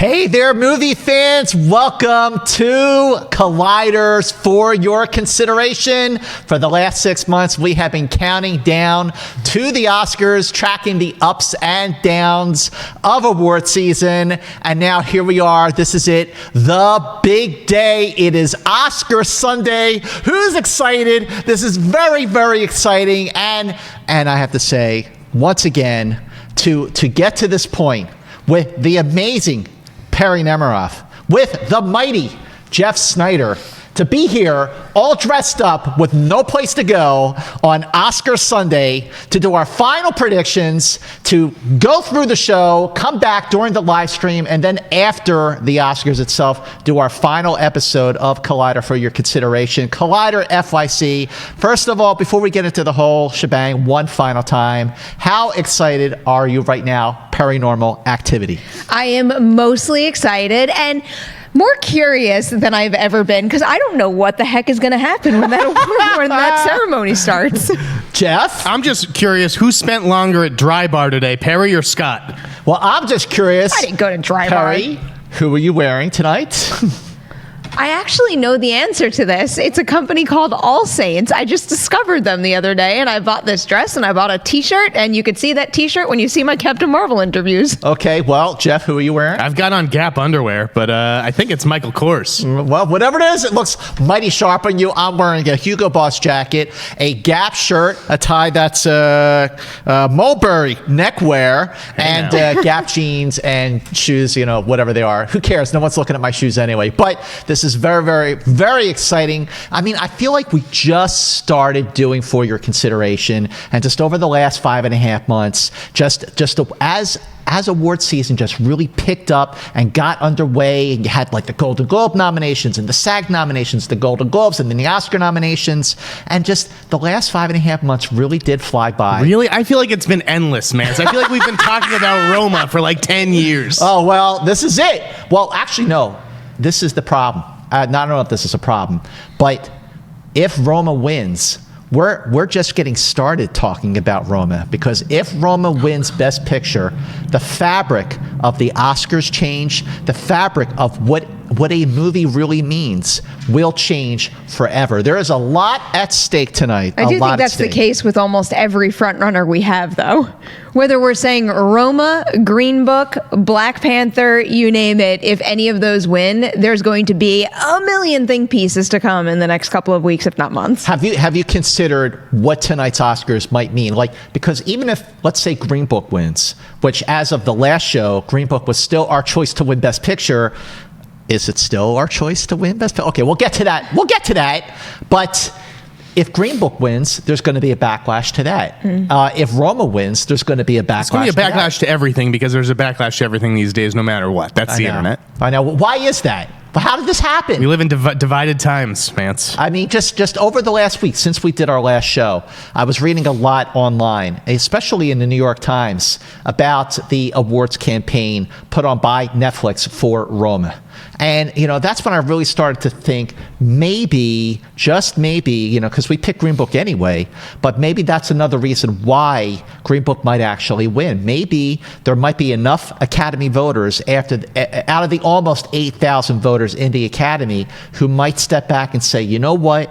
Hey there, movie fans. Welcome to Colliders for your consideration. For the last 6 months, we have been counting down to the Oscars, tracking the ups and downs of award season. And now here we are. This is it, the big day. It is Oscar Sunday. Who's excited? This is very, very exciting. And I have to say, once again, to get to this point with the amazing Perri Nemiroff, with the mighty Jeff Sneider, to be here all dressed up with no place to go on Oscar Sunday to do our final predictions, to go through the show, come back during the live stream, and then after the Oscars itself, do our final episode of Collider for your consideration. Collider FYC. First of all, before we get into the whole shebang, one final time, how excited are you right now? Paranormal activity. I am mostly excited and more curious than I've ever been, because I don't know what the heck is going to happen when that ceremony starts. Jeff? I'm just curious, who spent longer at Dry Bar today, Perri or Scott? Well, I'm just curious. I didn't go to Dry Perri, Bar. who are you wearing tonight? I actually know the answer to this. It's a company called All Saints. I just discovered them the other day, and I bought this dress, and I bought a t-shirt, and you can see that t-shirt when you see my Captain Marvel interviews. Okay, well, Jeff, who are you wearing? I've got on Gap underwear, but I think it's Michael Kors. Well, whatever it is, it looks mighty sharp on you. I'm wearing a Hugo Boss jacket, a Gap shirt, a tie that's mulberry neckwear, and Gap jeans and shoes, you know, whatever they are. Who cares? No one's looking at my shoes anyway. But this is very, very, very exciting. I mean, I feel like we just started doing For Your Consideration, and just over the last 5.5 months, just as award season just really picked up and got underway, and you had like the Golden Globe nominations and the SAG nominations, the Golden Globes, and then the Oscar nominations, and just the last 5.5 months really did fly by. Really? I feel like it's been endless, man. I feel like we've been talking about Roma for like 10 years. Oh, well, this is it. Well, actually, no. This is the problem. I don't know if this is a problem, but if Roma wins, we're just getting started talking about Roma, because if Roma wins Best Picture, the fabric of the Oscars change, the fabric of what a movie really means will change forever. There is a lot at stake tonight. I do think that's the case with almost every frontrunner we have, though. Whether we're saying Roma, Green Book, Black Panther, you name it, if any of those win, there's going to be a million think pieces to come in the next couple of weeks, if not months. Have you considered what tonight's Oscars might mean? Like, because even if, let's say, Green Book wins, which as of the last show, Green Book was still our choice to win Best Picture. Is it still our choice to win Best Picture? Okay, we'll get to that. But if Green Book wins, there's going to be a backlash to that. If Roma wins, there's going to be a backlash. It's going to be a backlash to everything, because there's a backlash to everything these days, no matter what. That's the internet. I know. Why is that? But how did this happen? We live in divided times, Mantz. I mean, just over the last week, since we did our last show, I was reading a lot online, especially in the New York Times, about the awards campaign put on by Netflix for Roma. And, you know, that's when I really started to think maybe, just maybe, you know, because we picked Green Book anyway, but maybe that's another reason why Green Book might actually win. Maybe there might be enough Academy voters out of the almost 8,000 voters in the Academy who might step back and say, you know what?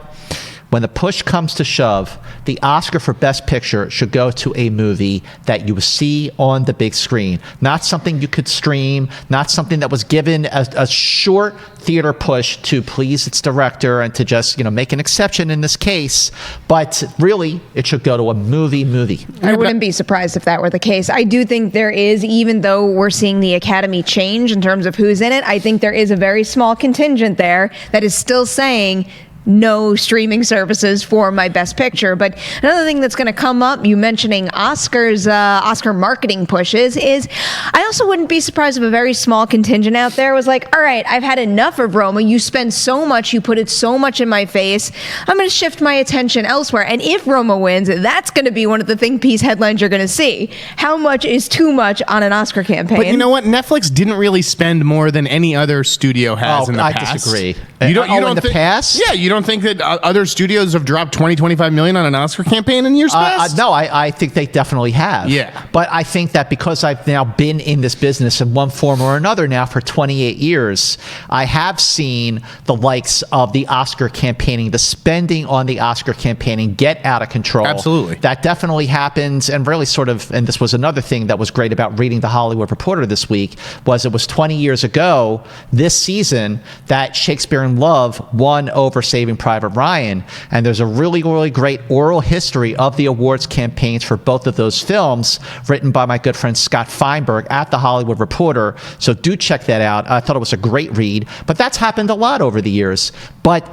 When the push comes to shove, the Oscar for Best Picture should go to a movie that you see on the big screen, not something you could stream, not something that was given a short theater push to please its director and to just, you know, make an exception in this case, but really it should go to a movie. I wouldn't be surprised if that were the case. I do think there is, even though we're seeing the Academy change in terms of who's in it, I think there is a very small contingent there that is still saying no streaming services for my Best Picture. But another thing that's going to come up, you mentioning Oscar marketing pushes, is I also wouldn't be surprised if a very small contingent out there was like, all right, I've had enough of Roma. You spend so much, you put it so much in my face, I'm going to shift my attention elsewhere. And if Roma wins, that's going to be one of the think piece headlines you're going to see. How much is too much on an Oscar campaign? But you know what? Netflix didn't really spend more than any other studio has in the past. I disagree. You don't in the past? Yeah, you don't think that other studios have dropped 25 million on an Oscar campaign in years past? No, I think they definitely have. Yeah. But I think that because I've now been in this business in one form or another now for 28 years, I have seen the likes of the Oscar campaigning, the spending on the Oscar campaigning get out of control. Absolutely. That definitely happens, and really sort of, and this was another thing that was great about reading The Hollywood Reporter this week, was it was 20 years ago this season that Shakespeare in Love won over Saving Private Ryan, and there's a really, really great oral history of the awards campaigns for both of those films written by my good friend Scott Feinberg at The Hollywood Reporter, so do check that out. I thought it was a great read, but that's happened a lot over the years. But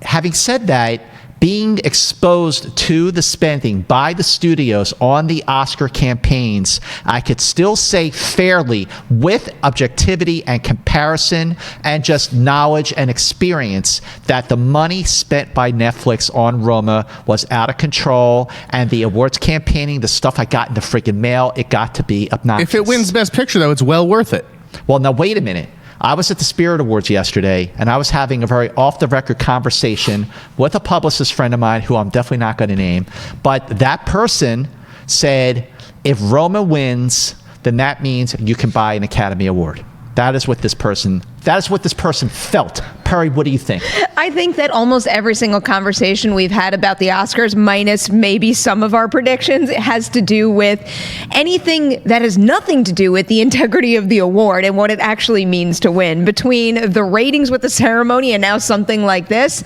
having said that, being exposed to the spending by the studios on the Oscar campaigns, I could still say fairly, with objectivity and comparison and just knowledge and experience, that the money spent by Netflix on Roma was out of control, and the awards campaigning, the stuff I got in the freaking mail, it got to be obnoxious. If it wins Best Picture, though, it's well worth it. Well, now wait a minute. I was at the Spirit Awards yesterday, and I was having a very off-the-record conversation with a publicist friend of mine who I'm definitely not going to name. But that person said, if Roma wins, then that means you can buy an Academy Award. That is what this person felt. Perri, what do you think? I think that almost every single conversation we've had about the Oscars, minus maybe some of our predictions, it has to do with anything that has nothing to do with the integrity of the award and what it actually means to win. Between the ratings with the ceremony and now something like this,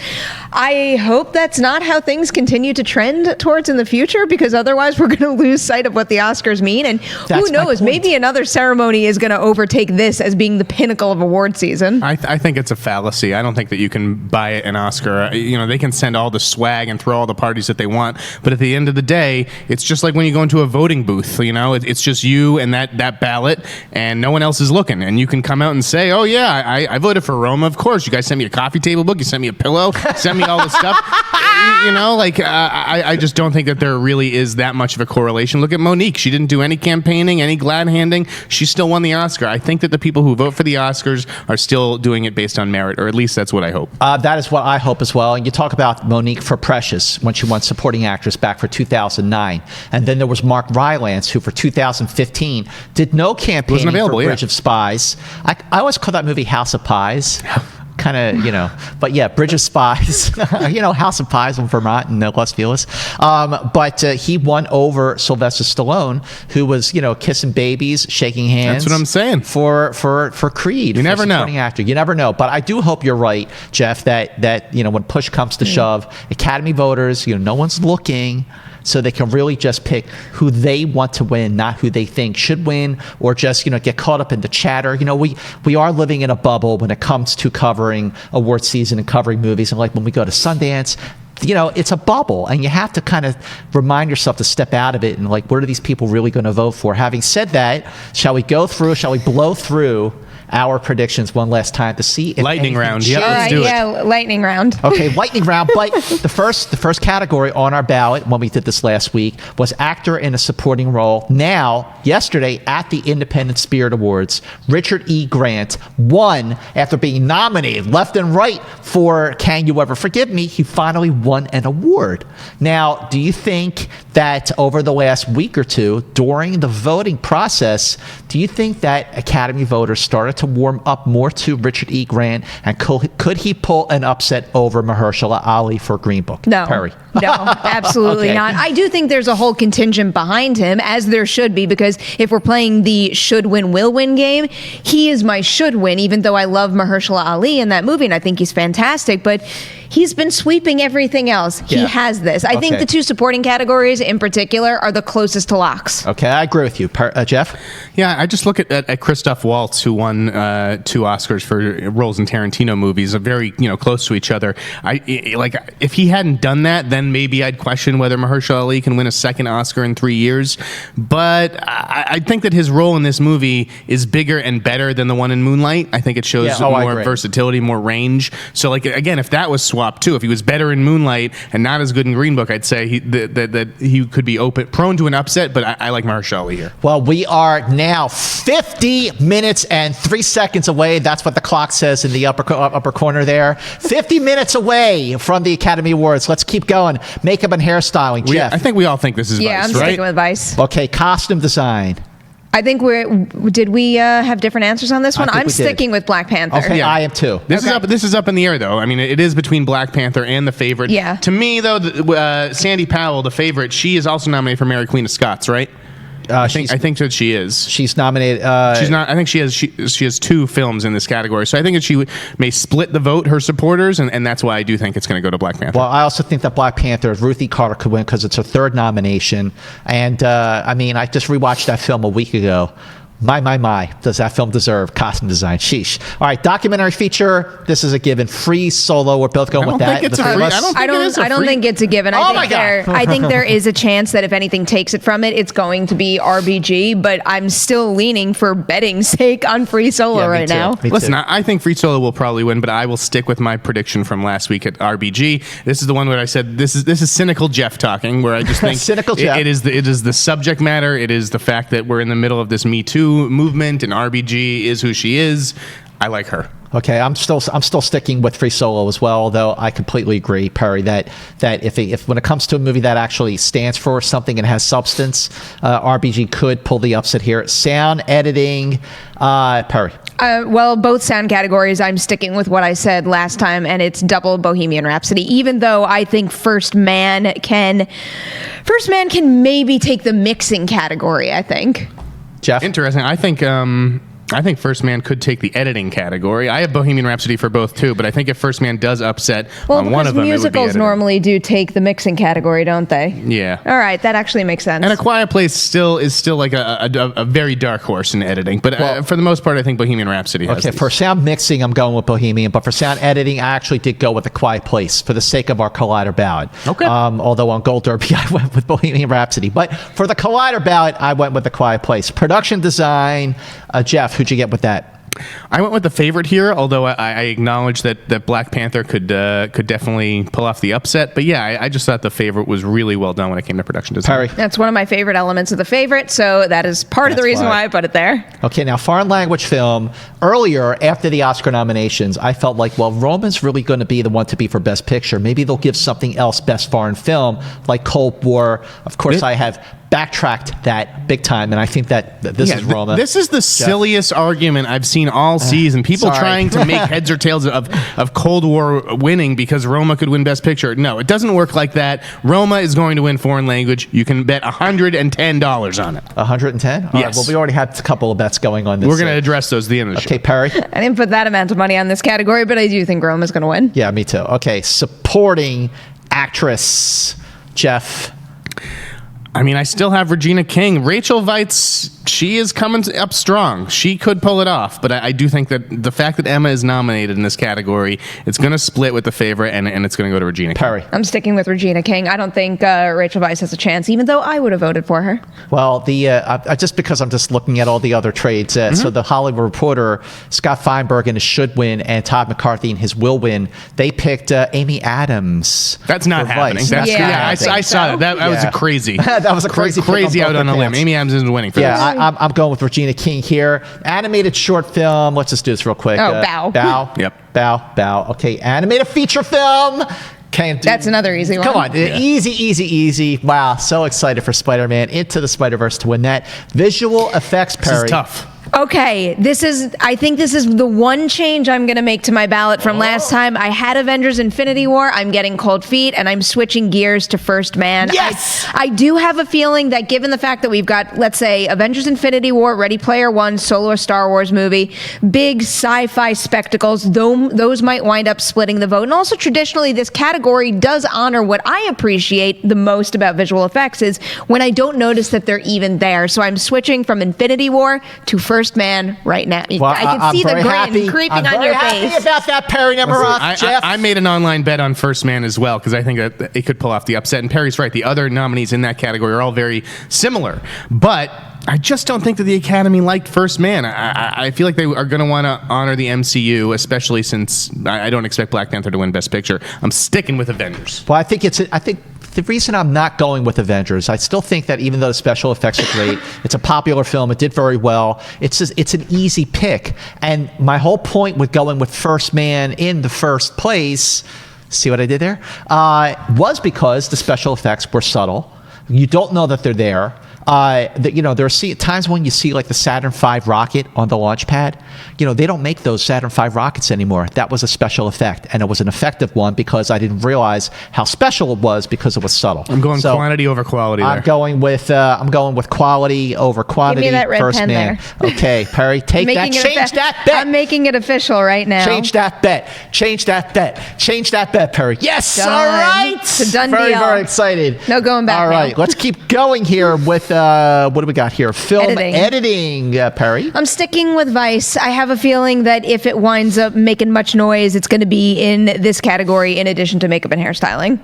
I hope that's not how things continue to trend towards in the future, because otherwise we're going to lose sight of what the Oscars mean. And who knows, maybe another ceremony is going to overtake this as being the pinnacle of award season. I think it's a fallacy. I don't think that you can buy an Oscar. They can send all the swag and throw all the parties that they want, but at the end of the day, it's just like when you go into a voting booth. It's just you and that ballot, and no one else is looking. And you can come out and say, "Oh yeah, I voted for Roma. Of course, you guys sent me a coffee table book. You sent me a pillow. Sent me all this stuff." I just don't think that there really is that much of a correlation. Look at Monique. She didn't do any campaigning, any glad handing. She still won the Oscar. I think that the people who vote for the Oscars are still doing it based on merit, or at least that's what I hope. That is what I hope as well. And you talk about Monique for Precious when she won Supporting Actress back for 2009. And then there was Mark Rylance, who for 2015 did no campaigning for Bridge of Spies. I always call that movie House of Pies. Kind of, but yeah, Bridge of Spies, House of Pies in Vermont and Los Feliz. But he won over Sylvester Stallone, who was, kissing babies, shaking hands. That's what I'm saying. For Creed. You never know. Actor. You never know. But I do hope you're right, Jeff, that when push comes to shove, Academy voters, no one's looking. So they can really just pick who they want to win, not who they think should win, or just get caught up in the chatter. We are living in a bubble when it comes to covering award season and covering movies. And like when we go to Sundance, it's a bubble, and you have to kind of remind yourself to step out of it and what are these people really going to vote for? Having said that, shall we blow through our predictions one last time to see if lightning round. Yeah, let's do it. Lightning round. Okay, lightning round. But the first category on our ballot when we did this last week was actor in a supporting role. Now, yesterday at the Independent Spirit Awards, Richard E. Grant won after being nominated left and right for Can You Ever Forgive Me? He finally won an award. Now, do you think that over the last week or two, during the voting process, do you think that Academy voters started to warm up more to Richard E. Grant, and could he pull an upset over Mahershala Ali for Green Book? No. Perri. No, absolutely Okay. not. I do think there's a whole contingent behind him, as there should be, because if we're playing the should win, will win game, he is my should win, even though I love Mahershala Ali in that movie, and I think he's fantastic, but he's been sweeping everything else. He has this. I think the two supporting categories in particular are the closest to locks. Okay, I agree with you. Jeff? Yeah, I just look at Christoph Waltz, who won 2 Oscars for roles in Tarantino movies, very close to each other. If he hadn't done that, then maybe I'd question whether Mahershala Ali can win a second Oscar in 3 years. But I think that his role in this movie is bigger and better than the one in Moonlight. I think it shows more versatility, more range. So again, if that was swapped too, if he was better in Moonlight and not as good in Green Book, I'd say that he could be prone to an upset. But I like Mahershala Ali here. Well, we are now 50 minutes and 3 3 seconds away. That's what the clock says in the upper corner there. 50 minutes away from the Academy Awards. Let's keep going. Makeup and hairstyling. Jeff. I think we all think this is Yeah, Vice, I'm right? sticking with Vice. Okay, costume design. I think did we have different answers on this one? think I'm we did. sticking with Black Panther. Okay, Yeah. I am too. This is up in the air, though. I mean, it is between Black Panther and The Favorite. Yeah. To me, though, Sandy Powell, The Favorite, she is also nominated for Mary Queen of Scots, right? I think that she is. She's nominated. She's not. I think she has 2 films in this category. So I think that she may split the vote, her supporters, and that's why I do think it's going to go to Black Panther. Well, I also think that Black Panther, Ruthie Carter could win because it's her 3rd nomination. And I mean, I just rewatched that film a week ago. My, does that film deserve costume design? Sheesh. All right, documentary feature. This is a given. Free Solo. We're both going with that. Think it's The a three free. of us. I don't think it's a given. Oh my God. I think there is a chance that if anything takes it from it, it's going to be RBG. But I'm still leaning for betting's sake on Free Solo Yeah, me right too. now. Me Listen, too. I think Free Solo will probably win, but I will stick with my prediction from last week at RBG. This is the one where I said this is cynical Jeff talking, where I just think Cynical Jeff. it is the subject matter. It is the fact that we're in the middle of this Me Too movement, and RBG is who she is. I like her. Okay, I'm still sticking with Free Solo as well, although I completely agree, Perry, that if when it comes to a movie that actually stands for something and has substance, RBG could pull the upset here. Sound editing, Perry. Well, both sound categories, I'm sticking with what I said last time, and it's double Bohemian Rhapsody. Even though I think First Man can maybe take the mixing category. I think. Jeff. Interesting. I think First Man could take the editing category. I have Bohemian Rhapsody for both too, but I think if First Man does upset on one of them, musicals it would be editing. normally do take the mixing category, don't they? Yeah. All right, that actually makes sense. And A Quiet Place is still like a very dark horse in editing, but for the most part, I think Bohemian Rhapsody has Okay, these. for sound mixing, I'm going with Bohemian, but for sound editing, I actually did go with A Quiet Place for the sake of our Collider ballot. Okay. Although on Gold Derby, I went with Bohemian Rhapsody. But for the Collider ballot, I went with A Quiet Place. Production design, Jeff, who'd you get with that? I went with The Favorite here, although I acknowledge that Black Panther could definitely pull off the upset. But yeah, I just thought The Favorite was really well done when it came to production design. Perry. That's one of my favorite elements of The Favorite, so that is part of the That's reason why. why I put it there. Okay, now foreign language film. Earlier, after the Oscar nominations, I felt like, well, Roman's really going to be the one to be for Best Picture. Maybe they'll give something else Best Foreign Film, like Cold War. Of course, I have backtracked that big time, and I think that this is Roma. This is the silliest argument I've seen all season. People sorry. trying to make heads or tails of Cold War winning because Roma could win Best Picture. No, it doesn't work like that. Roma is going to win foreign language. You can bet $110 on it. 110? All right, Yes. well, we already had a couple of bets going on this. We're going to address those at the end of the show. Okay, Perry? I didn't put that amount of money on this category, but I do think Rome is going to win. Yeah, me too. Okay, supporting actress, Jeff. I mean, I still have Regina King. Rachel Weisz, she is coming up strong. She could pull it off, but I do think that the fact that Emma is nominated in this category, it's going to split with The Favorite, and it's going to go to Regina King. Perry. I'm sticking with Regina King. I don't think Rachel Weisz has a chance, even though I would have voted for her. Well, just because I'm just looking at all the other trades, so the Hollywood Reporter, Scott Feinberg in his should win, and Todd McCarthy in his will win. They picked Amy Adams. That's not for happening. Vice. That's, Yeah, yeah, I I think saw so. that. That was a crazy. That was a crazy pick out on a limb. pants. Amy Adams isn't winning for this. Yeah, I'm going with Regina King here. Animated short film. Let's just do this real quick. Oh, Bow. Bow. Yep. Bow. Okay, animated feature film. That's another easy one. Come on, easy. Wow, so excited for Spider-Man Into the Spider-Verse to win that. Visual effects, Perry. This is tough. Okay, I think this is the one change I'm going to make to my ballot from last time. I had Avengers Infinity War. I'm getting cold feet, and I'm switching gears to First Man. Yes! I do have a feeling that given the fact that we've got, let's say, Avengers Infinity War, Ready Player One, Solo Star Wars movie, big sci-fi spectacles, those might wind up splitting the vote. And also, traditionally, this category does honor what I appreciate the most about visual effects is when I don't notice that they're even there. So I'm switching from Infinity War to First Man right now. Well, I can see the grin creeping on your happy face. about that, Perry Nemiroff. Jeff. I made an online bet on First Man as well because I think that it could pull off the upset. And Perry's right. The other nominees in that category are all very similar. But I just don't think that the Academy liked First Man. I feel like they are going to want to honor the MCU, especially since I don't expect Black Panther to win Best Picture. I'm sticking with Avengers. Well, I think the reason I'm not going with Avengers, I still think that even though the special effects are great, it's a popular film, it did very well, it's an easy pick. And my whole point with going with First Man in the first place, see what I did there? Was because the special effects were subtle. You don't know that they're there. There are times when you see like the Saturn V rocket on the launch pad. They don't make those Saturn V rockets anymore. That was a special effect, and it was an effective one because I didn't realize how special it was because it was subtle. I'm going quantity over quality. I'm going with quality over quantity. Give me that red First pen Man. there. Okay, Perri, take that. Change that bet. I'm making it official right now. Change that bet. Change that bet. Change that bet, Perri. Yes. Done. All right. It's a done very, deal. Very excited. No going back All right. now. Let's keep going here with what do we got here? Film editing, Perri. I'm sticking with Vice. I have a feeling that if it winds up making much noise, it's going to be in this category in addition to makeup and hairstyling.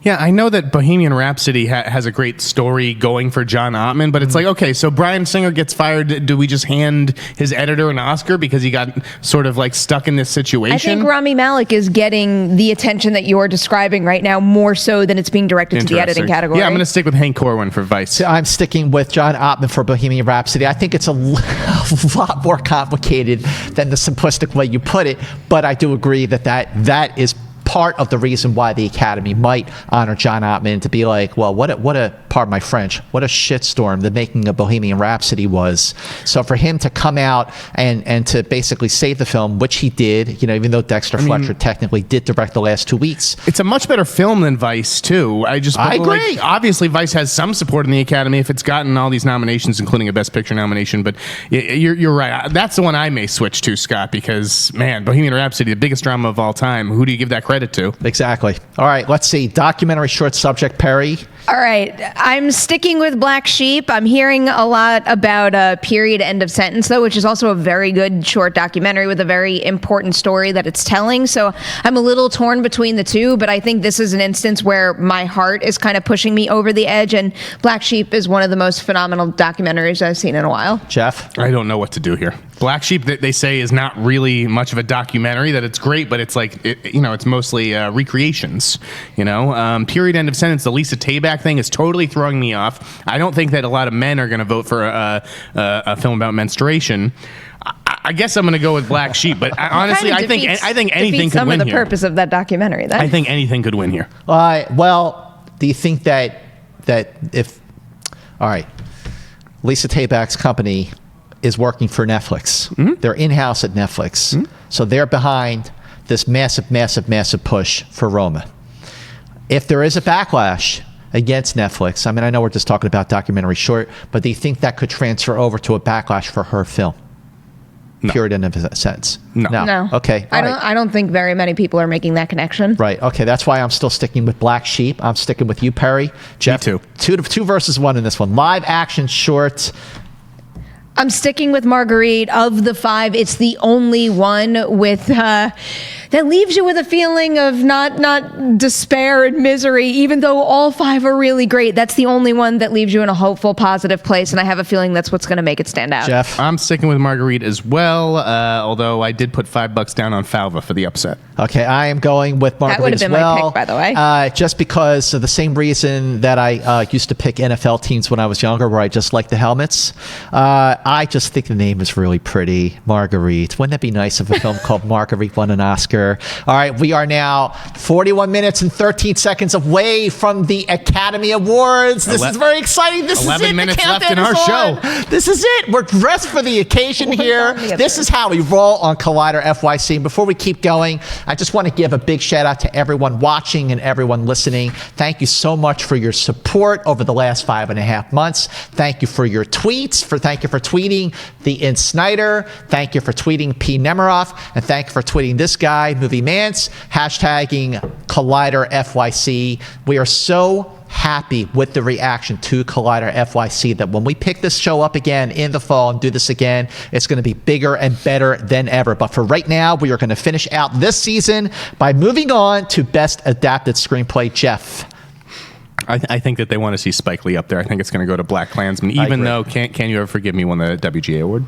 Yeah, I know that Bohemian Rhapsody has a great story going for John Ottman, but it's like, okay, so Bryan Singer gets fired. Do we just hand his editor an Oscar because he got sort of like stuck in this situation? I think Rami Malek is getting the attention that you're describing right now more so than it's being directed to the editing category. Yeah, I'm going to stick with Hank Corwin for Vice. So I'm sticking with John Ottman for Bohemian Rhapsody. I think it's a lot more complicated than the simplistic way you put it, but I do agree that is part of the reason why the Academy might honor John Ottman, to be like, well, what a pardon my French, what a shitstorm the making of Bohemian Rhapsody was. So for him to come out and to basically save the film, which he did, even though Dexter Fletcher technically did direct the last 2 weeks. It's a much better film than Vice, too. I agree. Obviously, Vice has some support in the Academy if it's gotten all these nominations, including a Best Picture nomination, but you're right. That's the one I may switch to, Scott, because, man, Bohemian Rhapsody, the biggest drama of all time. Who do you give that credit to? Exactly. All right, let's see. Documentary short subject, Perri. All right. I'm sticking with Black Sheep. I'm hearing a lot about Period End of Sentence, though, which is also a very good short documentary with a very important story that it's telling. So I'm a little torn between the two, but I think this is an instance where my heart is kind of pushing me over the edge, and Black Sheep is one of the most phenomenal documentaries I've seen in a while. Jeff? I don't know what to do here. Black Sheep, they say, is not really much of a documentary, that it's great, but it's like, it's mostly recreations, Period End of Sentence, the Lisa Tayback thing is totally throwing me off. I don't think that a lot of men are going to vote for a film about menstruation. I guess I'm going to go with Black Sheep, but honestly, I think anything could win here. Some of the purpose of that documentary, then. I think anything could win here. Well, do you think that if, all right, Lisa Tayback's company is working for Netflix. Mm-hmm. They're in-house at Netflix. Mm-hmm. So they're behind this massive, massive, massive push for Roma. If there is a backlash against Netflix, I know we're just talking about documentary short, but do you think that could transfer over to a backlash for her film? No. Period end of sense. No. Okay. I don't think very many people are making that connection. Right. Okay. That's why I'm still sticking with Black Sheep. I'm sticking with you, Perri. Jeff, Me too. Two versus one in this one. Live action short. I'm sticking with Marguerite. Of the five, it's the only one with that leaves you with a feeling of not despair and misery, even though all five are really great. That's the only one that leaves you in a hopeful, positive place, and I have a feeling that's what's going to make it stand out. Jeff? I'm sticking with Marguerite as well, although I did put $5 down on Falva for the upset. Okay, I am going with Marguerite as well. That would have been my pick, by the way. Just because of the same reason that I used to pick NFL teams when I was younger, where I just liked the helmets. I just think the name is really pretty, Marguerite. Wouldn't that be nice if a film called Marguerite won an Oscar? All right, we are now 41 minutes and 13 seconds away from the Academy Awards. This is very exciting. This is it. 11 minutes left in our show. This is it. We're dressed for the occasion here. This is how we roll on Collider FYC. Before we keep going, I just want to give a big shout out to everyone watching and everyone listening. Thank you so much for your support over the last 5.5 months. Thank you for your tweets. Thank you for tweeting the in Sneider. Thank you for tweeting P. Nemiroff. And thank you for tweeting this guy, Movie Mantz, hashtagging Collider FYC. We are so happy with the reaction to Collider FYC that when we pick this show up again in the fall and do this again, it's going to be bigger and better than ever. But for right now, we are going to finish out this season by moving on to Best Adapted Screenplay. Jeff? I think that they want to see Spike Lee up there. I think it's going to go to Black Klansman, even though Can You Ever Forgive Me won the WGA award.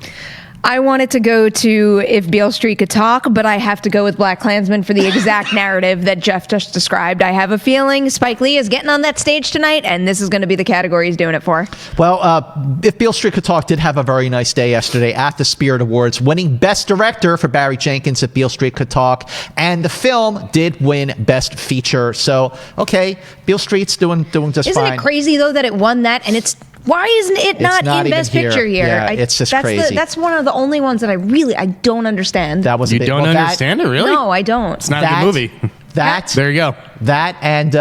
I wanted to go to If Beale Street Could Talk, but I have to go with BlacKkKlansman for the exact narrative that Jeff just described. I have a feeling Spike Lee is getting on that stage tonight, and this is going to be the category he's doing it for. Well, If Beale Street Could Talk did have a very nice day yesterday at the Spirit Awards, winning Best Director for Barry Jenkins, If Beale Street Could Talk, and the film did win Best Feature. So, okay, Beale Street's doing just Isn't fine. it crazy, though, that it won that, and it's... Why isn't it not in Best Picture here? Yeah, it's just crazy. That's one of the only ones that I don't understand. That was You don't understand it, really? No, I don't. It's not a good movie. There you go. That and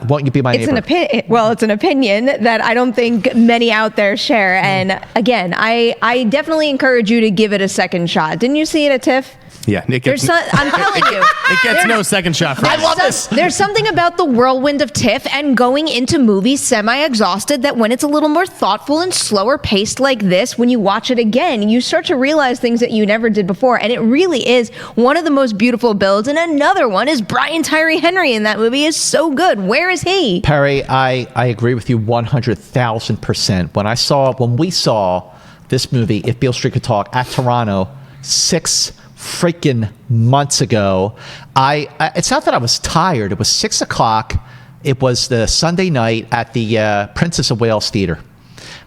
Won't You Be My Neighbor? It's an opinion that I don't think many out there share. And again, I definitely encourage you to give it a second shot. Didn't you see it at TIFF? Yeah, I'm telling you. It gets no second shot for I love this. There's something about the whirlwind of TIFF and going into movies semi-exhausted that when it's a little more thoughtful and slower paced like this, when you watch it again, you start to realize things that you never did before. And it really is one of the most beautiful builds. And another one is Brian Tyree Henry in that movie is so good. Where is he? Perry, I agree with you 100,000%. When we saw this movie, If Beale Street Could Talk, at Toronto, 6 freaking months ago, it's not that I was tired. It was 6 o'clock. It was the Sunday night at the Princess of Wales Theater.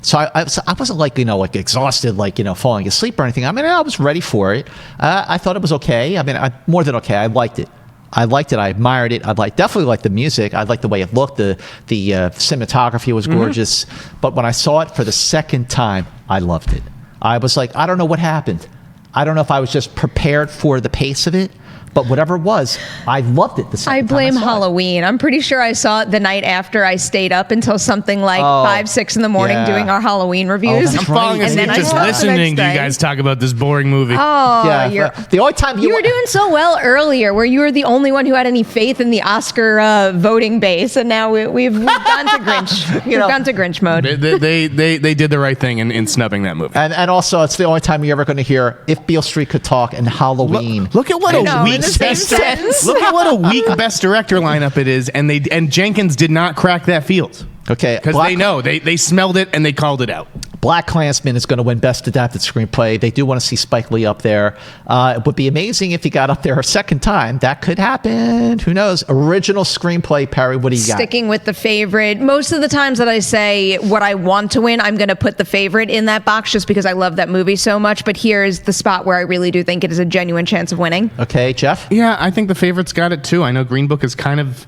So I wasn't like exhausted, falling asleep or anything. I mean, I was ready for it. I thought it was okay. I mean, more than okay. I liked it. I admired it. Definitely liked the music. I liked the way it looked. The cinematography was gorgeous. But when I saw it for the second time, I loved it. I was like, I don't know what happened. I don't know if I was just prepared for the pace of it, but whatever it was, I loved it the second time I blame saw it. Halloween. I'm pretty sure I saw it the night after I stayed up until something like 5, 6 in the morning doing our Halloween reviews. I'm falling asleep just listening to you guys talk about this boring movie. Oh, yeah, the only time you were doing so well earlier, where you were the only one who had any faith in the Oscar voting base, and now we've gone to Grinch. We've gone to Grinch mode. They did the right thing in snubbing that movie. And also, it's the only time you're ever going to hear If Beale Street Could Talk and Halloween. Look at what a weak Look at what a weak Best Director lineup it is, and Jenkins did not crack that field. Okay, because they know they smelled it and they called it out. BlacKkKlansman is going to win Best Adapted Screenplay. They do want to see Spike Lee up there. It would be amazing if he got up there a second time. That could happen. Who knows? Original Screenplay, Perry, what do you got? Sticking with the favorite. Most of the times that I say what I want to win, I'm going to put the favorite in that box just because I love that movie so much. But here's the spot where I really do think it is a genuine chance of winning. Okay, Jeff? Yeah, I think the favorite's got it too. I know Green Book is kind of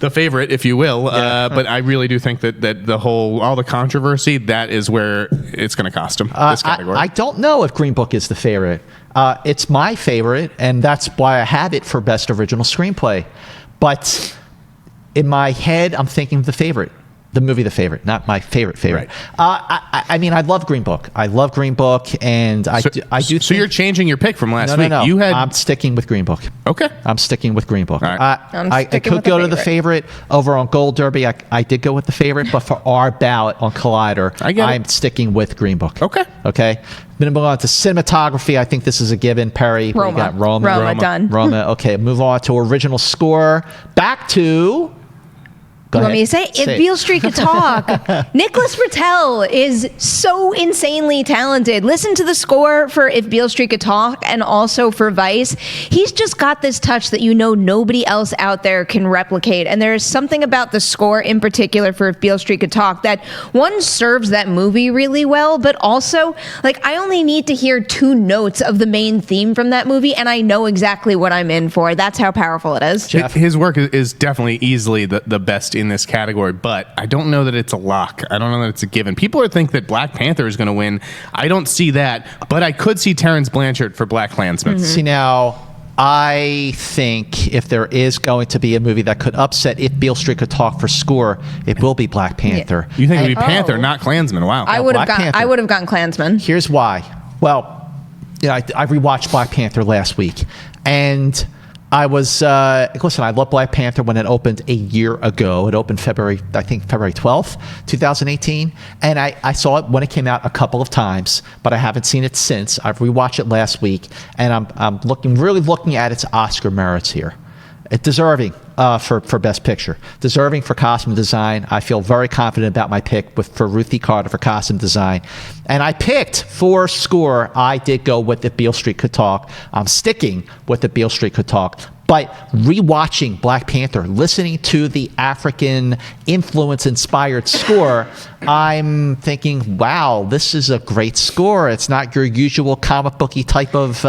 the favorite, if you will, but I really do think that all the controversy, that is where it's going to cost him this category. I don't know if Green Book is the favorite. It's my favorite, and that's why I have it for Best Original Screenplay. But in my head, I'm thinking the favorite. The movie The Favorite, not my favorite. Right. I mean, I love Green Book. I love Green Book, and I do. So you're changing your pick from last week. No. You had. I'm sticking with Green Book. Okay. I'm sticking with Green Book. All right. I could go to the favorite over on Gold Derby. I did go with the favorite, but for our ballot on Collider, I'm sticking with Green Book. Okay. Then move on to cinematography. I think this is a given. Perry, Roma. We got Roma done. Roma. Okay, move on to original score. Back to. You want me to say? If Beale Street Could Talk. Nicholas Britell is so insanely talented. Listen to the score for If Beale Street Could Talk and also for Vice. He's just got this touch that nobody else out there can replicate. And there is something about the score in particular for If Beale Street Could Talk that one serves that movie really well, but also I only need to hear 2 notes of the main theme from that movie and I know exactly what I'm in for. That's how powerful it is. Jeff? His work is definitely easily the best in this category, but I don't know that it's a lock. I don't know that it's a given. People think that Black Panther is going to win. I don't see that, but I could see Terrence Blanchard for BlacKkKlansman. Mm-hmm. See, now, I think if there is going to be a movie that could upset If Beale Street Could Talk for score, it will be Black Panther. You think it would be Panther, not Klansman? Wow. I would have gone Klansman. Here's why. Well, I rewatched Black Panther last week, and I was, listen, I love Black Panther when it opened a year ago. It opened February 12th, 2018. And I saw it when it came out a couple of times, but I haven't seen it since. I've rewatched it last week, and I'm really looking at its Oscar merits here. It's deserving for Best Picture. Deserving for costume design. I feel very confident about my pick for Ruthie Carter for costume design. And I picked for score, I did go with If Beale Street Could Talk. I'm sticking with If Beale Street Could Talk. But rewatching Black Panther, listening to the African influence-inspired score, I'm thinking, wow, this is a great score. It's not your usual comic booky type of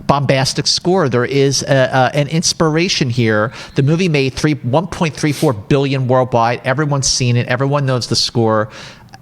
bombastic score. There is an inspiration here. The movie made $1.34 billion worldwide. Everyone's seen it. Everyone knows the score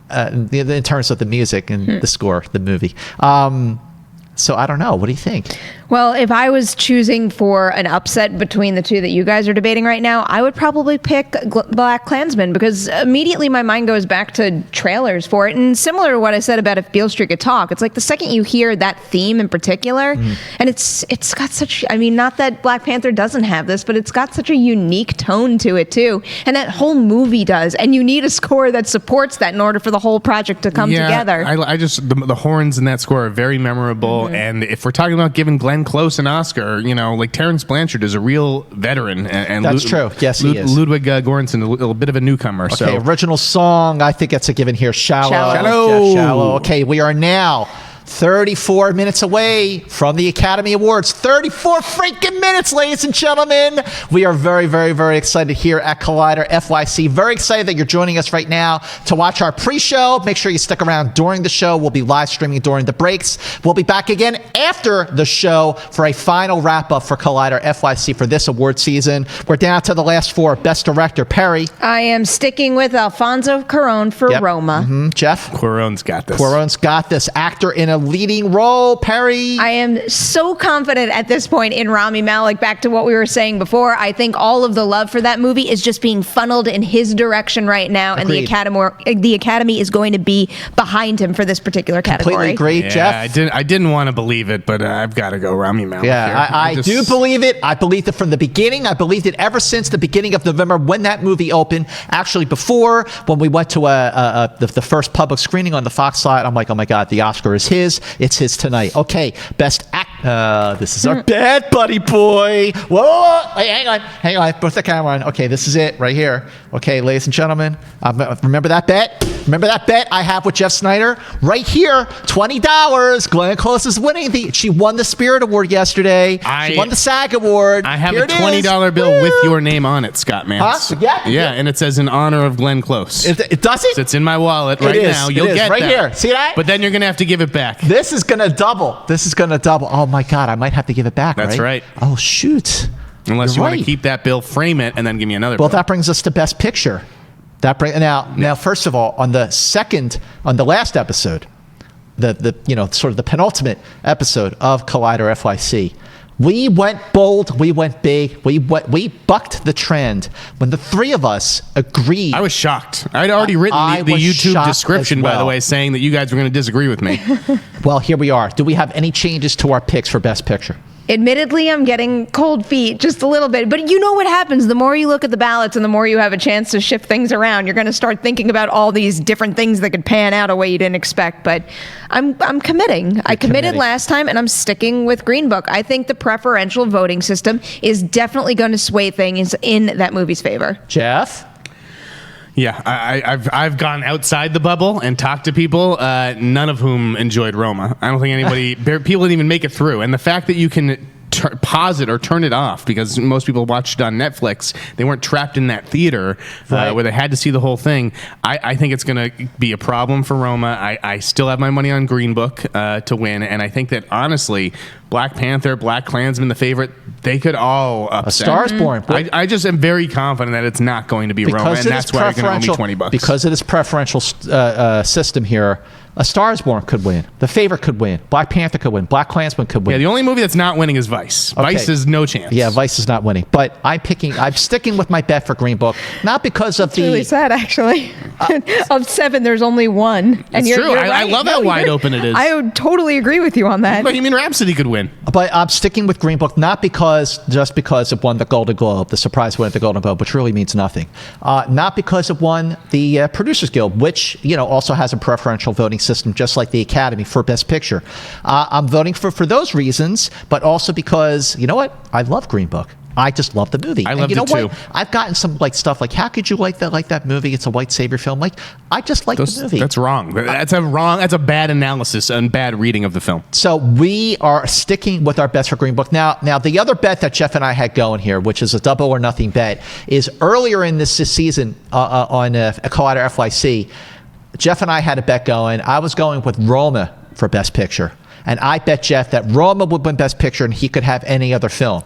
in terms of the music and the score, the movie. So I don't know. What do you think? Well, if I was choosing for an upset between the two that you guys are debating right now, I would probably pick Black Klansman, because immediately my mind goes back to trailers for it. And similar to what I said about If Beale Street Could Talk, it's like the second you hear that theme in particular, and it's got such, I mean, not that Black Panther doesn't have this, but it's got such a unique tone to it too. And that whole movie does. And you need a score that supports that in order for the whole project to come together. I just, the horns in that score are very memorable. And if we're talking about giving Glenn Close an Oscar, you know, like Terrence Blanchard is a real veteran. And that's true. Yes, he is. Ludwig Göransson, a little bit of a newcomer. Okay, so original song, I think it's a given here. Shallow. Shallow. Shallow. Okay, we are now 34 minutes away from the Academy Awards. 34 freaking minutes, ladies and gentlemen. We are very, very, very excited here at Collider FYC. Very excited that you're joining us right now to watch our pre-show. Make sure you stick around during the show. We'll be live streaming during the breaks. We'll be back again after the show for a final wrap-up for Collider FYC for this award season. We're down to the last four. Best Director, Perri. I am sticking with Alfonso Cuarón for Roma. Jeff? Cuarón's got this. Cuarón's got this. Actor in a leading role, Perri. I am so confident at this point in Rami Malek. Back to what we were saying before, I think all of the love for that movie is just being funneled in his direction right now. Agreed. And the Academy is going to be behind him for this particular category. Completely agree, Yeah, Jeff. I didn't want to believe it, but I've got to go Rami Malek. Yeah, here. I do believe it. I believed it from the beginning. I believed it ever since the beginning of November when that movie opened. Actually, before, when we went to the first public screening on the Fox side, I'm like, oh my God, the Oscar is his. It's his tonight. Okay, best act. This is our bad buddy boy. Whoa, wait, hang on. Put the camera on. Okay, this is it right here. Okay, ladies and gentlemen, remember that bet? Remember that bet I have with Jeff Sneider? Right here, $20. Glenn Close is winning. She won the Spirit Award yesterday. She won the SAG Award. I have here a $20 bill with your name on it, Scott Mantz. Huh? Yeah. And it says in honor of Glenn Close. It does it? It's in my wallet right now. You'll get right that. here. See that? But then you're going to have to give it back. This is going to double. Oh my God, I might have to give it back. That's right. Oh shoot. Unless You're you want right. to keep that bill, frame it, and then give me another Well, bill. that brings us to Best Picture. Now, first of all, on the last episode, sort of the penultimate episode of Collider FYC, we went bold, we went big, we bucked the trend when the three of us agreed. I was shocked. I'd already written the was YouTube shocked description, as well. by the way, saying that you guys were going to disagree with me. Well, here we are. Do we have any changes to our picks for Best Picture? Admittedly, I'm getting cold feet just a little bit. But you know what happens? The more you look at the ballots and the more you have a chance to shift things around, you're going to start thinking about all these different things that could pan out a way you didn't expect. But I'm committing. I committed last time, and I'm sticking with Green Book. I think the preferential voting system is definitely going to sway things in that movie's favor. Jeff? Yeah, I've gone outside the bubble and talked to people, none of whom enjoyed Roma. I don't think people didn't even make it through. And the fact that you can pause it or turn it off, because most people watched it on Netflix, they weren't trapped in that theater where they had to see the whole thing. I think it's going to be a problem for Roma. I still have my money on Green Book to win, and I think that honestly, Black Panther, Black Klansman, the favorite, they could all upset. A Star is Born. I just am very confident that it's not going to be Roma, and that's why you're going to owe me $20. Because of this preferential system here, A Star is Born could win. The Favorite could win. Black Panther could win. Black Klansman could win. Yeah, the only movie that's not winning is Vice. Okay. Vice is no chance. Yeah, Vice is not winning. But I'm sticking with my bet for Green Book, not because of It's really sad, actually. Of 7, there's only 1. And It's you're, true. You're I right. love how wide open it is. I would totally agree with you on that. Bohemian Rhapsody could win. But I'm sticking with Green Book, not just because it won the Golden Globe, the surprise win at the Golden Globe, which really means nothing. Not because it won the Producers Guild, which also has a preferential voting system, just like the Academy for Best Picture. I'm voting for those reasons, but also because, you know what? I love Green Book. I just love the movie. I and loved you know it too. what? I've gotten some like stuff like, how could you like that movie? It's a white savior film. Like, I just like the movie. That's wrong. That's a bad analysis and bad reading of the film. So we are sticking with our bets for Green Book. Now the other bet that Jeff and I had going here, which is a double or nothing bet, is earlier in this season on Collider FYC, Jeff and I had a bet going. I was going with Roma for Best Picture. And I bet Jeff that Roma would win Best Picture and he could have any other film.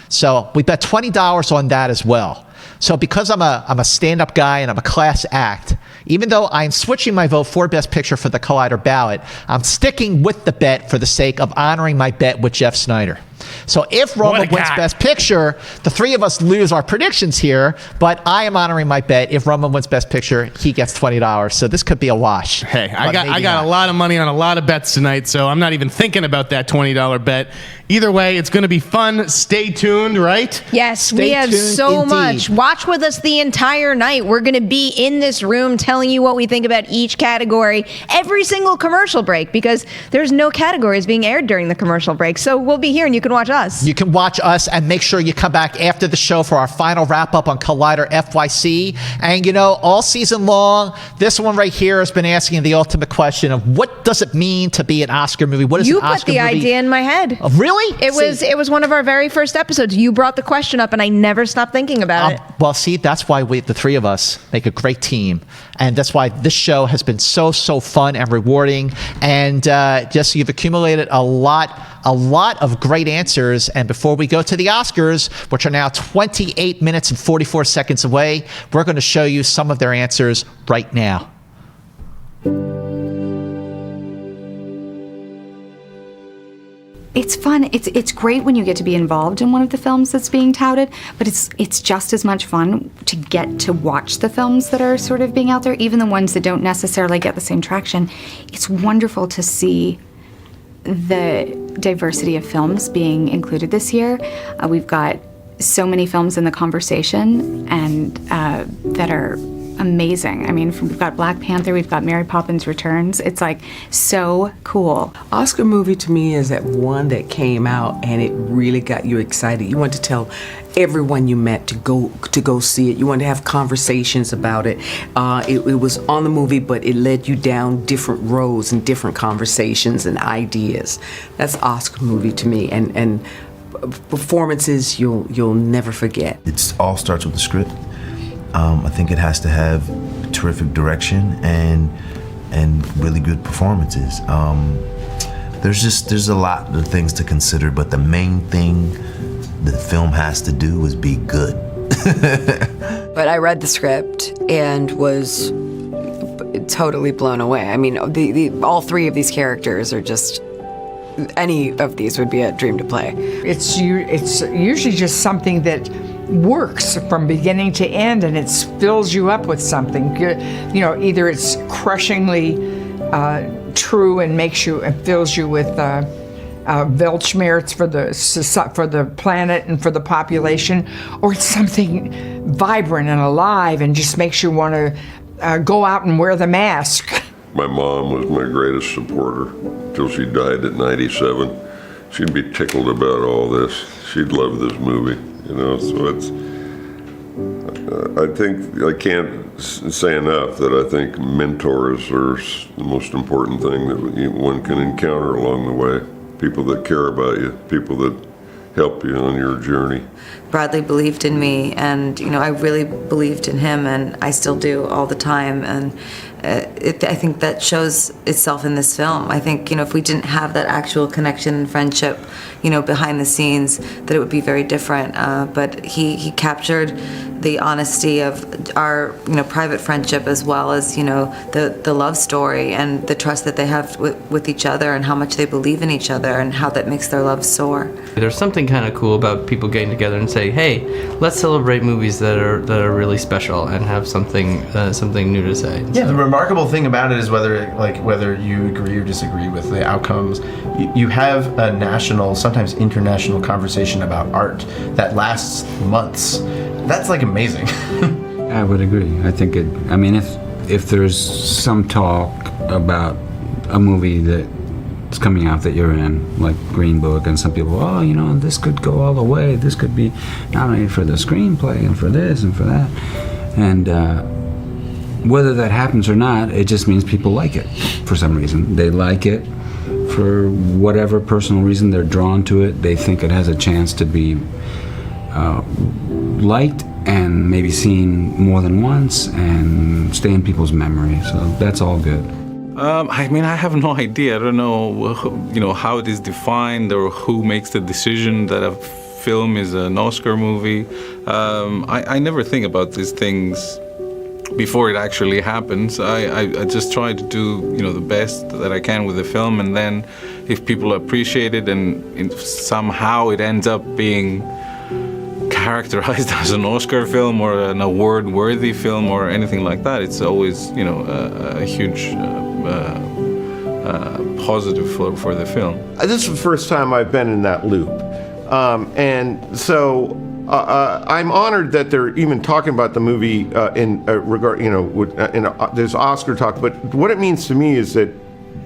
So we bet $20 on that as well. So because I'm a stand-up guy and I'm a class act, even though I'm switching my vote for Best Picture for the Collider ballot, I'm sticking with the bet for the sake of honoring my bet with Jeff Sneider. So if Roma wins Best Picture, the three of us lose our predictions here, but I am honoring my bet. If Roma wins Best Picture, he gets $20. So this could be a wash. Hey, I got a lot of money on a lot of bets tonight, so I'm not even thinking about that $20 bet. Either way, it's going to be fun. Stay tuned, right? Yes, Stay we have tuned so indeed. much. Watch with us the entire night. We're going to be in this room telling you what we think about each category every single commercial break, because there's no categories being aired during the commercial break. So we'll be here and you can watch us. You can watch us and make sure you come back after the show for our final wrap-up on Collider FYC. And, all season long, this one right here has been asking the ultimate question of what does it mean to be an Oscar movie? What is You an put Oscar the movie? idea in my head. Oh, really? It was one of our very first episodes. You brought the question up and I never stopped thinking about it. Well, see, that's why the three of us make a great team. And that's why this show has been so fun and rewarding. And just you've accumulated a lot of great answers. And before we go to the Oscars, which are now 28 minutes and 44 seconds away, we're going to show you some of their answers right now. It's fun. It's great when you get to be involved in one of the films that's being touted, but it's just as much fun to get to watch the films that are sort of being out there, even the ones that don't necessarily get the same traction. It's wonderful to see the diversity of films being included this year. We've got so many films in the conversation and that are amazing. I mean, we've got Black Panther, we've got Mary Poppins Returns. It's like so cool. Oscar movie to me is that one that came out and it really got you excited. You want to tell everyone you met to go see it. You want to have conversations about it. It was on the movie, but it led you down different roads and different conversations and ideas. That's Oscar movie to me, and performances you'll never forget. It all starts with the script. I think it has to have terrific direction and really good performances. There's a lot of things to consider, but the main thing the film has to do is be good. But I read the script and was totally blown away. I mean, all three of these characters are just, any of these would be a dream to play. It's usually just something that works from beginning to end, and it fills you up with something. Either it's crushingly true and fills you with Weltschmerz for the planet and for the population, or it's something vibrant and alive and just makes you want to go out and wear the mask. My mom was my greatest supporter till she died at 97. She'd be tickled about all this. She'd love this movie, so it's, I think, I can't say enough that I think mentors are the most important thing that one can encounter along the way. People that care about you, people that help you on your journey. Bradley believed in me, and I really believed in him, and I still do all the time. And I think that shows itself in this film. I think if we didn't have that actual connection and friendship, behind the scenes, that it would be very different. But he captured the honesty of our private friendship, as well as the love story and the trust that they have with each other, and how much they believe in each other, and how that makes their love soar. There's something kind of cool about people getting together and say, hey, let's celebrate movies that are really special and have something new to say. Yeah, the remarkable thing about it is whether you agree or disagree with the outcomes, you have a national, sometimes international conversation about art that lasts months. That's amazing. I would agree. I think if there's some talk about a movie that that's coming out that you're in, like Green Book, and some people, oh, you know, this could go all the way. This could be nominated for the screenplay and for this and for that. And whether that happens or not, it just means people like it for some reason. They like it for whatever personal reason. They're drawn to it. They think it has a chance to be liked and maybe seen more than once and stay in people's memory. So that's all good. I mean, I have no idea. I don't know, how it is defined or who makes the decision that a film is an Oscar movie. I never think about these things before it actually happens. I just try to do, the best that I can with the film, and then if people appreciate it and somehow it ends up being characterized as an Oscar film or an award-worthy film or anything like that, it's always, a huge positive for the film. This is the first time I've been in that loop, and so I'm honored that they're even talking about the movie in regard, there's Oscar talk. But what it means to me is that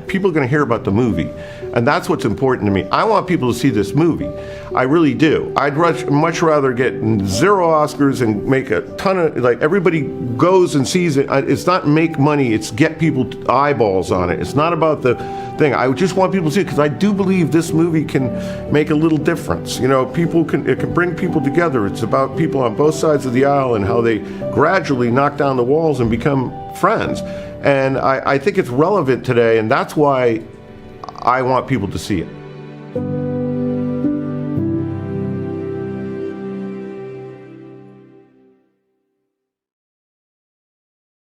people are going to hear about the movie, and that's what's important to me. I want people to see this movie. I really do. I'd much rather get 0 Oscars and make a ton of, everybody goes and sees it. It's not make money, it's get people eyeballs on it. It's not about the thing. I just want people to see it because I do believe this movie can make a little difference. It can bring people together. It's about people on both sides of the aisle and how they gradually knock down the walls and become friends. And I think it's relevant today, and that's why I want people to see it.